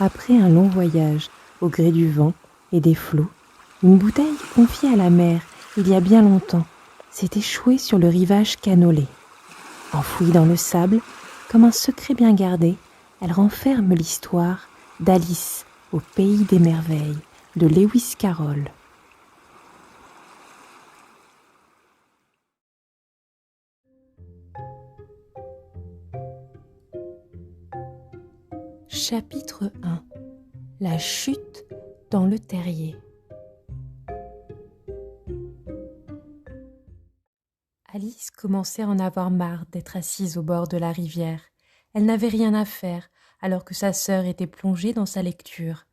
Après un long voyage, au gré du vent et des flots, une bouteille confiée à la mer il y a bien longtemps s'est échouée sur le rivage cannelé. Enfouie dans le sable, comme un secret bien gardé, elle renferme l'histoire d'Alice au pays des merveilles de Lewis Carroll. Chapitre 1. La chute dans le terrier. Alice commençait à en avoir marre d'être assise au bord de la rivière. Elle n'avait rien à faire, alors que sa sœur était plongée dans sa lecture.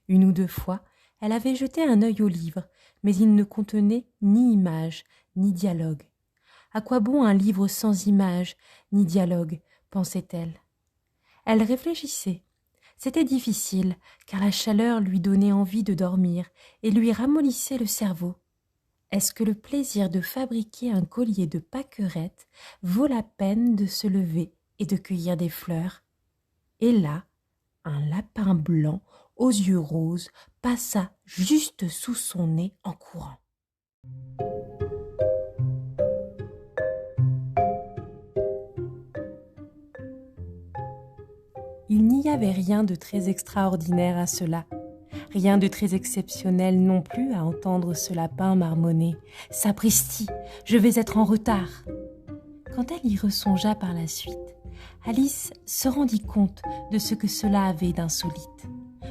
Une ou deux fois, elle avait jeté un œil au livre, mais il ne contenait ni images, ni dialogue. À quoi bon un livre sans images, ni dialogue, pensait-elle. Elle réfléchissait. C'était difficile, car la chaleur lui donnait envie de dormir et lui ramollissait le cerveau. Est-ce que le plaisir de fabriquer un collier de pâquerettes vaut la peine de se lever et de cueillir des fleurs? Et là, un lapin blanc aux yeux roses passa juste sous son nez en courant. Il n'y avait rien de très extraordinaire à cela. Rien de très exceptionnel non plus à entendre ce lapin marmonner « Sapristi, je vais être en retard !» Quand elle y ressongea par la suite, Alice se rendit compte de ce que cela avait d'insolite.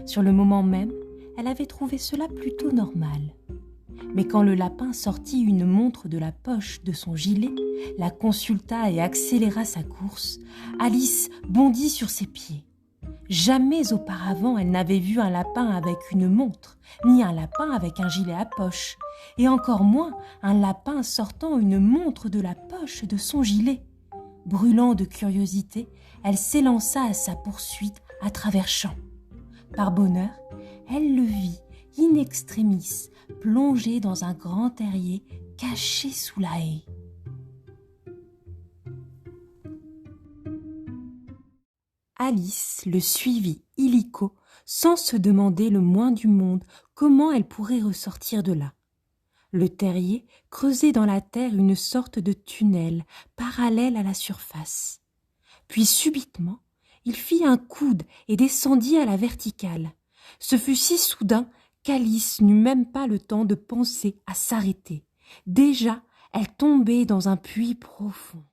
Sur le moment même, elle avait trouvé cela plutôt normal. Mais quand le lapin sortit une montre de la poche de son gilet, la consulta et accéléra sa course, Alice bondit sur ses pieds. Jamais auparavant elle n'avait vu un lapin avec une montre, ni un lapin avec un gilet à poche, et encore moins un lapin sortant une montre de la poche de son gilet. Brûlant de curiosité, elle s'élança à sa poursuite à travers champs. Par bonheur, elle le vit in extremis, plongé dans un grand terrier caché sous la haie. Alice le suivit illico, sans se demander le moins du monde comment elle pourrait ressortir de là. Le terrier creusait dans la terre une sorte de tunnel parallèle à la surface. Puis subitement, il fit un coude et descendit à la verticale. Ce fut si soudain qu'Alice n'eut même pas le temps de penser à s'arrêter. Déjà, elle tombait dans un puits profond.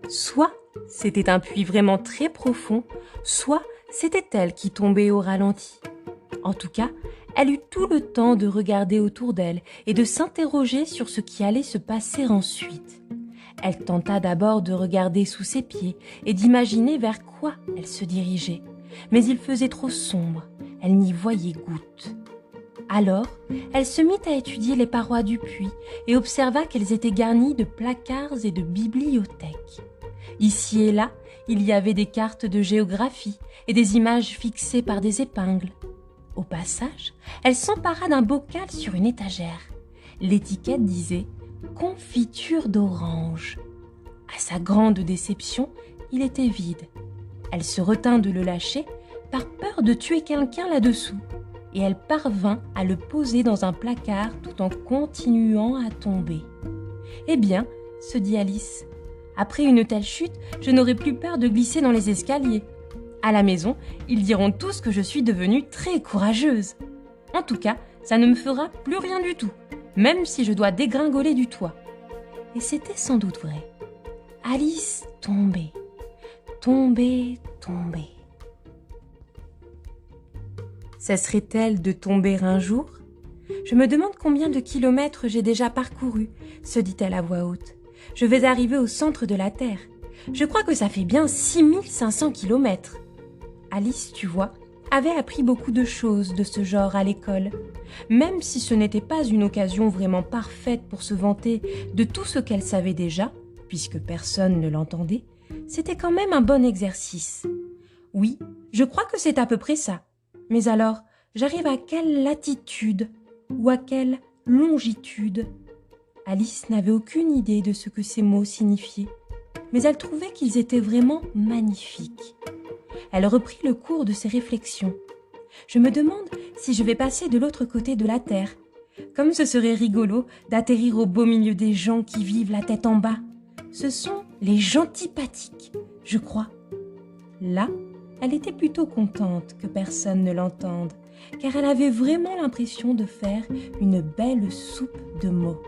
Soit c'était un puits vraiment très profond, soit c'était elle qui tombait au ralenti. En tout cas, elle eut tout le temps de regarder autour d'elle et de s'interroger sur ce qui allait se passer ensuite. Elle tenta d'abord de regarder sous ses pieds et d'imaginer vers quoi elle se dirigeait. Mais il faisait trop sombre, elle n'y voyait goutte. Alors, elle se mit à étudier les parois du puits et observa qu'elles étaient garnies de placards et de bibliothèques. Ici et là, il y avait des cartes de géographie et des images fixées par des épingles. Au passage, elle s'empara d'un bocal sur une étagère. L'étiquette disait « Confiture d'orange ». À sa grande déception, il était vide. Elle se retint de le lâcher par peur de tuer quelqu'un là-dessous, et elle parvint à le poser dans un placard tout en continuant à tomber. « Eh bien, se dit Alice, après une telle chute, je n'aurai plus peur de glisser dans les escaliers. À la maison, ils diront tous que je suis devenue très courageuse. En tout cas, ça ne me fera plus rien du tout, même si je dois dégringoler du toit. » Et c'était sans doute vrai. Alice tombait, tombait, tombait. Cesserait-elle de tomber un jour ? Je me demande combien de kilomètres j'ai déjà parcouru, se dit-elle à voix haute. Je vais arriver au centre de la Terre. Je crois que ça fait bien 6500 kilomètres. Alice, tu vois, avait appris beaucoup de choses de ce genre à l'école. Même si ce n'était pas une occasion vraiment parfaite pour se vanter de tout ce qu'elle savait déjà, puisque personne ne l'entendait, c'était quand même un bon exercice. Oui, je crois que c'est à peu près ça. Mais alors, j'arrive à quelle latitude ou à quelle longitude ? Alice n'avait aucune idée de ce que ces mots signifiaient, mais elle trouvait qu'ils étaient vraiment magnifiques. Elle reprit le cours de ses réflexions. Je me demande si je vais passer de l'autre côté de la terre. Comme ce serait rigolo d'atterrir au beau milieu des gens qui vivent la tête en bas. Ce sont les gentipathiques, je crois. Là, elle était plutôt contente que personne ne l'entende, car elle avait vraiment l'impression de faire une belle soupe de mots.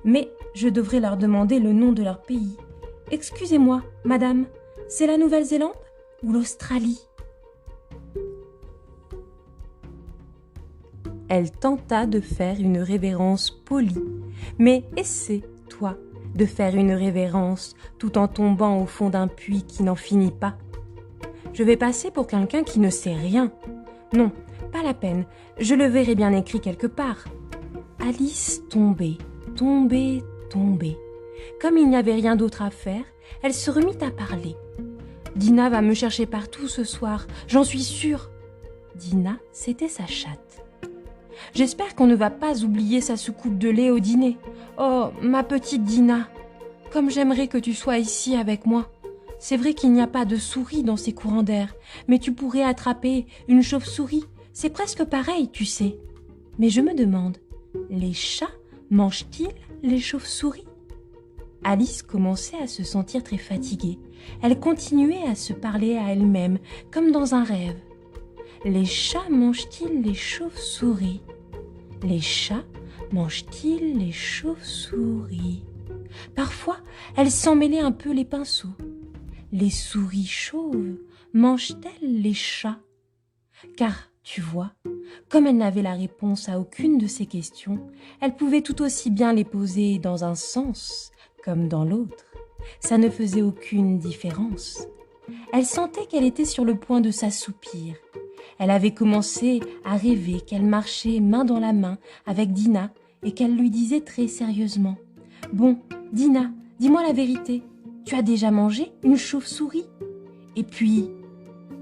Mais je devrais leur demander le nom de leur pays. Excusez-moi, madame, c'est la Nouvelle-Zélande ou l'Australie ? Elle tenta de faire une révérence polie. Mais essaie, toi, de faire une révérence tout en tombant au fond d'un puits qui n'en finit pas. Je vais passer pour quelqu'un qui ne sait rien. Non, pas la peine, je le verrai bien écrit quelque part. Alice tombait, tombait, tombait. Comme il n'y avait rien d'autre à faire, elle se remit à parler. Dina va me chercher partout ce soir, j'en suis sûre. Dina, c'était sa chatte. J'espère qu'on ne va pas oublier sa soucoupe de lait au dîner. Oh, ma petite Dina, comme j'aimerais que tu sois ici avec moi. C'est vrai qu'il n'y a pas de souris dans ces courants d'air, mais tu pourrais attraper une chauve-souris. C'est presque pareil, tu sais. Mais je me demande, les chats mangent-ils les chauves-souris ? Alice commençait à se sentir très fatiguée. Elle continuait à se parler à elle-même, comme dans un rêve. Les chats mangent-ils les chauves-souris ? Les chats mangent-ils les chauves-souris ? Parfois, elle s'en mêlait un peu les pinceaux. Les souris chauves mangent-elles les chats ? Car, tu vois, comme elle n'avait la réponse à aucune de ces questions, elle pouvait tout aussi bien les poser dans un sens comme dans l'autre. Ça ne faisait aucune différence. Elle sentait qu'elle était sur le point de s'assoupir. Elle avait commencé à rêver qu'elle marchait main dans la main avec Dina et qu'elle lui disait très sérieusement « Bon, Dina, dis-moi la vérité, tu as déjà mangé une chauve-souris ?» Et puis,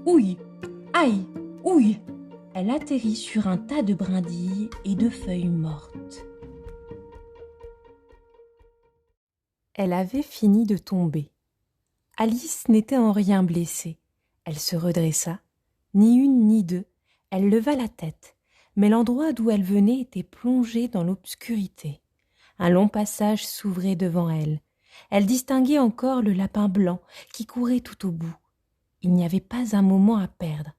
ouille, aïe, ouille, elle atterrit sur un tas de brindilles et de feuilles mortes. Elle avait fini de tomber. Alice n'était en rien blessée. Elle se redressa. Ni une ni deux, elle leva la tête, mais l'endroit d'où elle venait était plongé dans l'obscurité. Un long passage s'ouvrait devant elle. Elle distinguait encore le lapin blanc qui courait tout au bout. Il n'y avait pas un moment à perdre.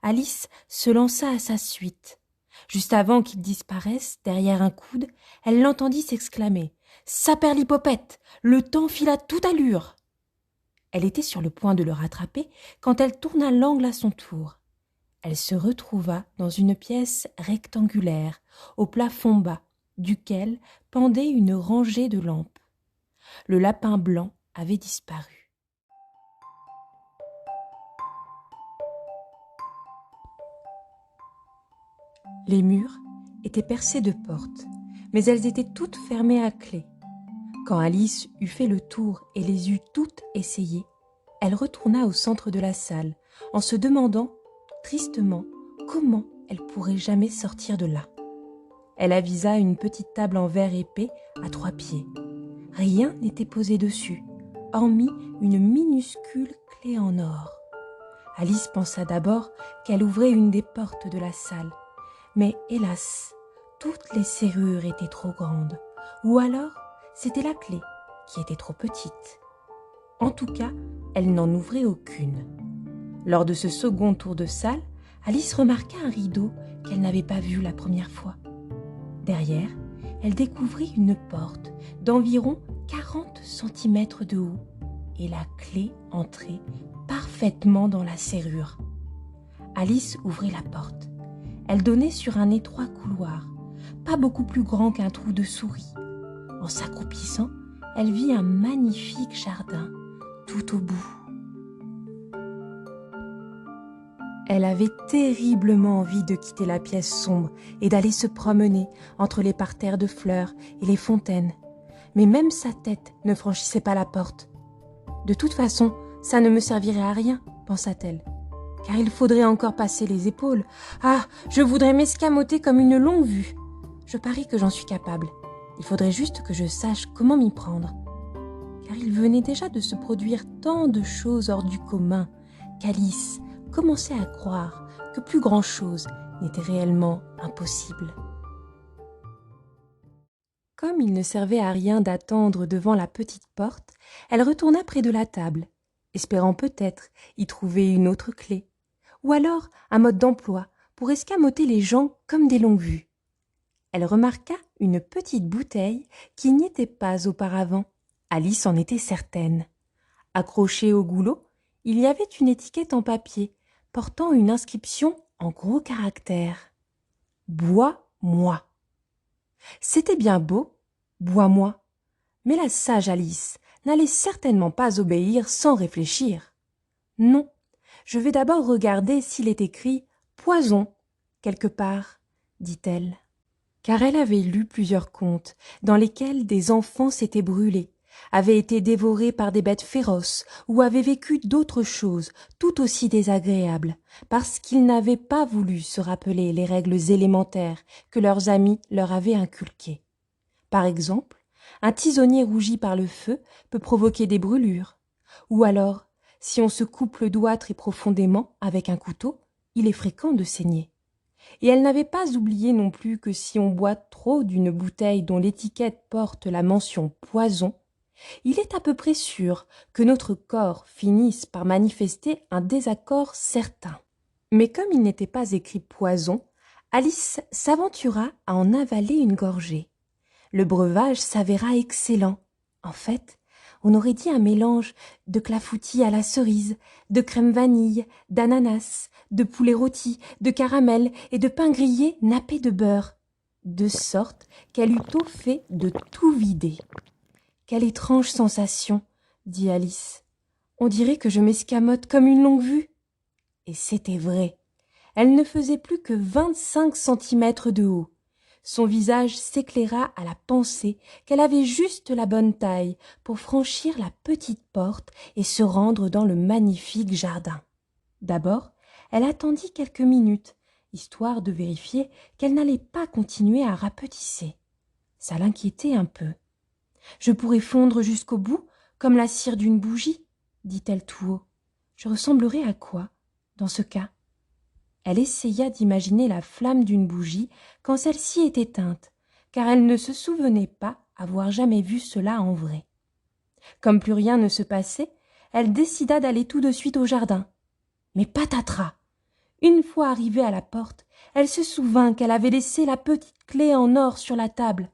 Alice se lança à sa suite. Juste avant qu'il disparaisse derrière un coude, elle l'entendit s'exclamer « Saperlipopette, le temps file à toute allure !» Elle était sur le point de le rattraper quand elle tourna l'angle à son tour. Elle se retrouva dans une pièce rectangulaire, au plafond bas, duquel pendait une rangée de lampes. Le lapin blanc avait disparu. Les murs étaient percés de portes, mais elles étaient toutes fermées à clé. Quand Alice eut fait le tour et les eut toutes essayées, elle retourna au centre de la salle en se demandant tristement comment elle pourrait jamais sortir de là. Elle avisa une petite table en verre épais à 3 pieds. Rien n'était posé dessus, hormis une minuscule clé en or. Alice pensa d'abord qu'elle ouvrait une des portes de la salle, mais hélas, toutes les serrures étaient trop grandes, ou alors c'était la clé qui était trop petite. En tout cas, elle n'en ouvrait aucune. Lors de ce second tour de salle, Alice remarqua un rideau qu'elle n'avait pas vu la première fois. Derrière, elle découvrit une porte d'environ 40 cm de haut et la clé entrait parfaitement dans la serrure. Alice ouvrit la porte. Elle donnait sur un étroit couloir, pas beaucoup plus grand qu'un trou de souris. En s'accroupissant, elle vit un magnifique jardin tout au bout. Elle avait terriblement envie de quitter la pièce sombre et d'aller se promener entre les parterres de fleurs et les fontaines. Mais même sa tête ne franchissait pas la porte. De toute façon, ça ne me servirait à rien, pensa-t-elle, car il faudrait encore passer les épaules. Ah, je voudrais m'escamoter comme une longue-vue. Je parie que j'en suis capable. Il faudrait juste que je sache comment m'y prendre. Car il venait déjà de se produire tant de choses hors du commun qu'Alice commençait à croire que plus grand-chose n'était réellement impossible. Comme il ne servait à rien d'attendre devant la petite porte, elle retourna près de la table, espérant peut-être y trouver une autre clé, ou alors un mode d'emploi pour escamoter les gens comme des longues-vues. Elle remarqua une petite bouteille qui n'y était pas auparavant. Alice en était certaine. Accrochée au goulot, il y avait une étiquette en papier portant une inscription en gros caractères. « Bois-moi ». C'était bien beau, « bois-moi », mais la sage Alice n'allait certainement pas obéir sans réfléchir. « Non, je vais d'abord regarder s'il est écrit « poison » quelque part, dit-elle. Car elle avait lu plusieurs contes dans lesquels des enfants s'étaient brûlés, avaient été dévorés par des bêtes féroces ou avaient vécu d'autres choses tout aussi désagréables, parce qu'ils n'avaient pas voulu se rappeler les règles élémentaires que leurs amis leur avaient inculquées. Par exemple, un tisonnier rougi par le feu peut provoquer des brûlures, ou alors, si on se coupe le doigt très profondément avec un couteau, il est fréquent de saigner. Et elle n'avait pas oublié non plus que si on boit trop d'une bouteille dont l'étiquette porte la mention « poison », il est à peu près sûr que notre corps finisse par manifester un désaccord certain. Mais comme il n'était pas écrit « poison », Alice s'aventura à en avaler une gorgée. Le breuvage s'avéra excellent. En fait, on aurait dit un mélange de clafoutis à la cerise, de crème vanille, d'ananas, de poulet rôti, de caramel et de pain grillé nappé de beurre, de sorte qu'elle eut tôt fait de tout vider. « Quelle étrange sensation !» dit Alice. « On dirait que je m'escamote comme une longue-vue. » Et c'était vrai. Elle ne faisait plus que 25 centimètres de haut. Son visage s'éclaira à la pensée qu'elle avait juste la bonne taille pour franchir la petite porte et se rendre dans le magnifique jardin. D'abord, elle attendit quelques minutes, histoire de vérifier qu'elle n'allait pas continuer à rapetisser. Ça l'inquiétait un peu. « Je pourrais fondre jusqu'au bout, comme la cire d'une bougie, » dit-elle tout haut. « Je ressemblerais à quoi, dans ce cas ?» Elle essaya d'imaginer la flamme d'une bougie quand celle-ci est éteinte, car elle ne se souvenait pas avoir jamais vu cela en vrai. Comme plus rien ne se passait, elle décida d'aller tout de suite au jardin. Mais patatras! Une fois arrivée à la porte, elle se souvint qu'elle avait laissé la petite clé en or sur la table.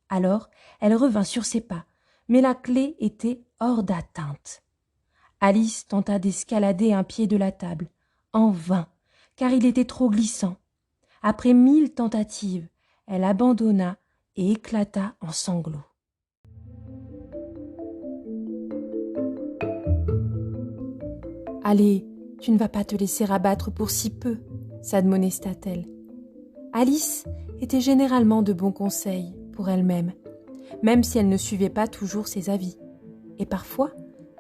Alors, elle revint sur ses pas, mais la clé était hors d'atteinte. Alice tenta d'escalader un pied de la table, en vain, car il était trop glissant. Après 1000 tentatives, elle abandonna et éclata en sanglots. « Allez, tu ne vas pas te laisser abattre pour si peu, » s'admonesta-t-elle. Alice était généralement de bons conseils pour elle-même, même si elle ne suivait pas toujours ses avis. Et parfois,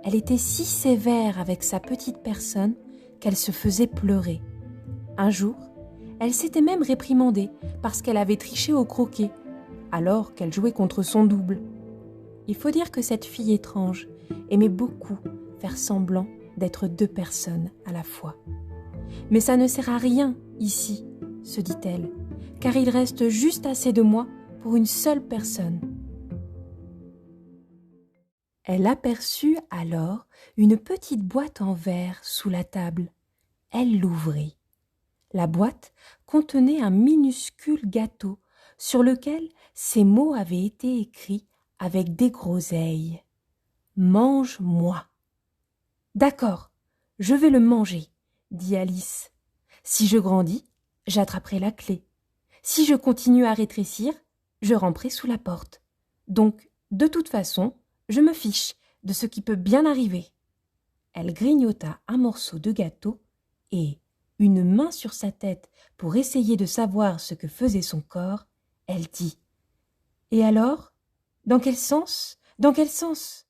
elle était si sévère avec sa petite personne qu'elle se faisait pleurer. Un jour, elle s'était même réprimandée parce qu'elle avait triché au croquet, alors qu'elle jouait contre son double. Il faut dire que cette fille étrange aimait beaucoup faire semblant d'être deux personnes à la fois. « Mais ça ne sert à rien ici, » se dit-elle, « car il reste juste assez de moi pour une seule personne. » Elle aperçut alors une petite boîte en verre sous la table. Elle l'ouvrit. La boîte contenait un minuscule gâteau sur lequel ces mots avaient été écrits avec des groseilles. « Mange-moi !»« D'accord, je vais le manger, » dit Alice. « Si je grandis, j'attraperai la clé. Si je continue à rétrécir, je ramperai sous la porte. Donc, de toute façon, je me fiche de ce qui peut bien arriver. » Elle grignota un morceau de gâteau et, une main sur sa tête pour essayer de savoir ce que faisait son corps, elle dit « Et alors ? Dans quel sens ? Dans quel sens ?»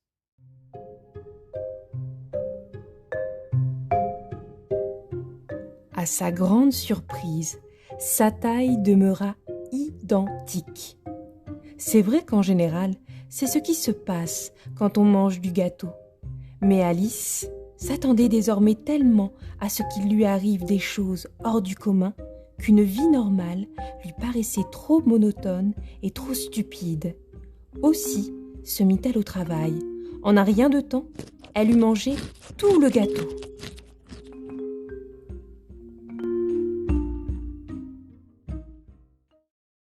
À sa grande surprise, sa taille demeura identique. C'est vrai qu'en général, c'est ce qui se passe quand on mange du gâteau. Mais Alice s'attendait désormais tellement à ce qu'il lui arrive des choses hors du commun qu'une vie normale lui paraissait trop monotone et trop stupide. Aussi se mit-elle au travail. En un rien de temps, elle eut mangé tout le gâteau.